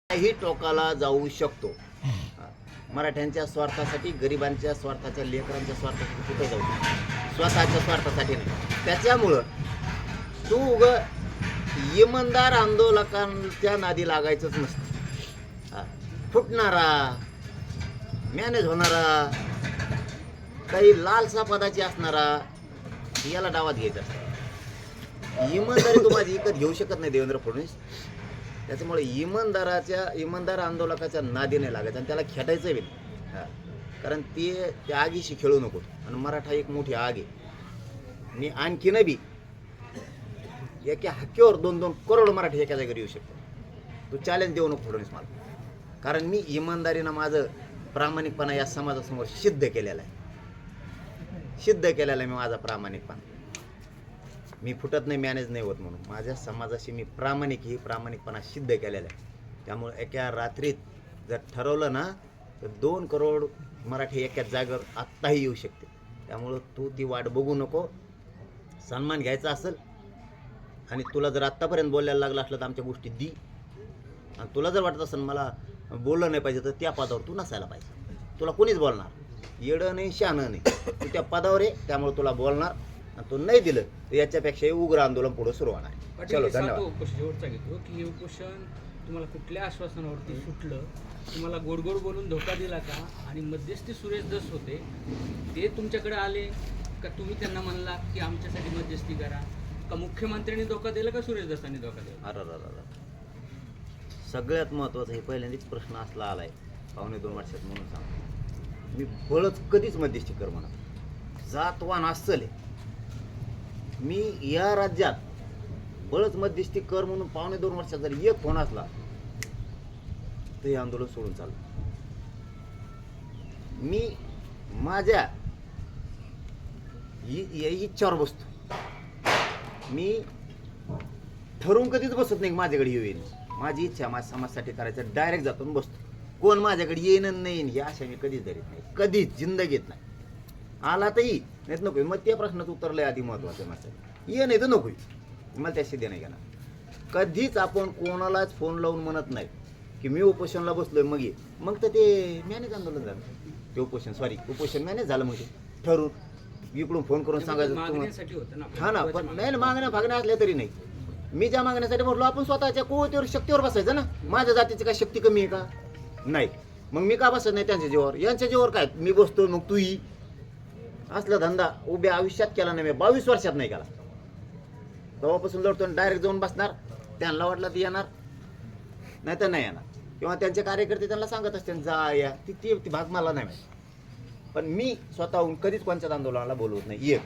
ही टोकाला जाऊ शकतो. मराठ्यांच्या स्वार्थासाठी, गरिबांच्या स्वार्थाच्या, लेकरांच्या स्वार्थासाठी कुठे जाऊ शकतो, स्वतःच्या स्वार्थासाठी नाही. त्याच्यामुळं तू इमानदार आंदोलकांच्या नादी लागायचंच नसतं. फुटणारा, मॅनेज होणारा, काही लालसा पदाची असणारा याला डावात घ्यायचा असतं. इमानदारी तू माझी विकत घेऊ शकत नाही देवेंद्र फडणवीस. त्याच्यामुळे इमानदार आंदोलकाच्या नादी नाही लागायचं आणि त्याला खेटायचं बी नाही. कारण त्या आगीशी खेळू नको. आणि मराठा एक मोठी आग आहे. मी आणखीन बी एका हक्कीवर 2-2 करोड मराठी एका जागेवर येऊ शकतो. तू चॅलेंज देऊ नको फडणवीस मला. कारण मी इमानदारीनं माझं प्रामाणिकपणा या समाजासमोर सिद्ध केलेला आहे. मी माझा प्रामाणिकपणा. मी फुटत नाही, मॅनेज नाही होत म्हणून. माझ्या समाजाशी मी प्रामाणिकपणा सिद्ध केलेला आहे. त्यामुळे एका रात्रीत जर ठरवलं ना तर 2 करोड मराठी एकाच जागेवर आत्ताही येऊ शकते. त्यामुळं तू ती वाट बघू नको. सन्मान घ्यायचा असेल आणि तुला जर आत्तापर्यंत बोलायला लागलं असलं तर आमच्या गोष्टी दी. आणि तुला जर वाटत असेल मला बोललं नाही पाहिजे तर त्या पदावर तू नसायला पाहिजे. तुला कोणीच बोलणार, येडं नाही शहाणं नाही, तू त्या पदावर आहे. त्यामुळे तुला बोलणार. आणि तो नाही दिलं तर याच्यापेक्षाही उग्र आंदोलन पुढे सुरू होणार. चलो, धन्यवाद. शेवटचा घेतो की हे उपोषण तुम्हाला कुठल्या आश्वासनावरती सुटलं, तुम्हाला गोड बोलून धोका दिला का, आणि मध्यस्थी सुरेश दस होते ते तुमच्याकडे आले का, तुम्ही त्यांना म्हणला की आमच्यासाठी मध्यस्थी करा, का मुख्यमंत्र्यांनी धोका दिला का सुरेश दसांनी धोका दिला? अरे सगळ्यात महत्त्वाचा हे पहिल्यांदाच प्रश्न असला आलाय 2.25 वर्षात म्हणून सांगतो. मी बळच कधीच मध्यस्थी कर म्हणा जातवान असेल. मी या राज्यात बळच मध्यस्थी कर म्हणून 2.25 वर्षात जर एक फोन असला तर हे आंदोलन सोडून चाललं. मी माझ्या इच्छावर बसतो. मी ठरवून कधीच बसत नाही माझ्याकडे येईन. माझी इच्छा माझ्या समाजासाठी करायचं, डायरेक्ट जातो आणि बसतो. कोण माझ्याकडे येईन नाही ही आशा मी कधीच धरीत नाही, कधीच जिंदगीत नाही. आला तर येई, नाहीत नको. मग त्या प्रश्नाचं उत्तरलंय आधी महत्वाचं माझं, ये नाही तर नको. मला त्याशी दे नाही घेणार. कधीच आपण कोणालाच फोन लावून म्हणत नाही की मी उपोषणला बसलोय मग ये. मग तर ते मॅनेज आंदोलन झालं. ते उपोषण मॅनेज झालं. मग ते ठरून इकडून फोन करून सांगायचं हा ना. पण नाही, मागण्या फागण्या असल्या तरी नाही. मी ज्या मागण्यासाठी म्हटलो आपण स्वतःच्या कुवतीवर, शक्तीवर बसायचं ना. माझ्या जातीची काय शक्ती कमी आहे का? नाही. मग मी का बसत नाही त्यांच्या जीवावर? यांच्या जीवावर काय मी बसतो मग तू ही. असला धंदा उभ्या आयुष्यात केला नाही मी, 22 वर्षात नाही केला. तेव्हापासून लढतो डायरेक्ट जाऊन बसणार. त्यांना वाटलं ती येणार, नाही तर नाही येणार. किंवा त्यांचे कार्यकर्ते त्यांना सांगत असते जा या, ती भाग मला नाही माहिती. पण मी स्वतःहून कधीच कोणत्याच आंदोलनाला बोलवत नाही. एक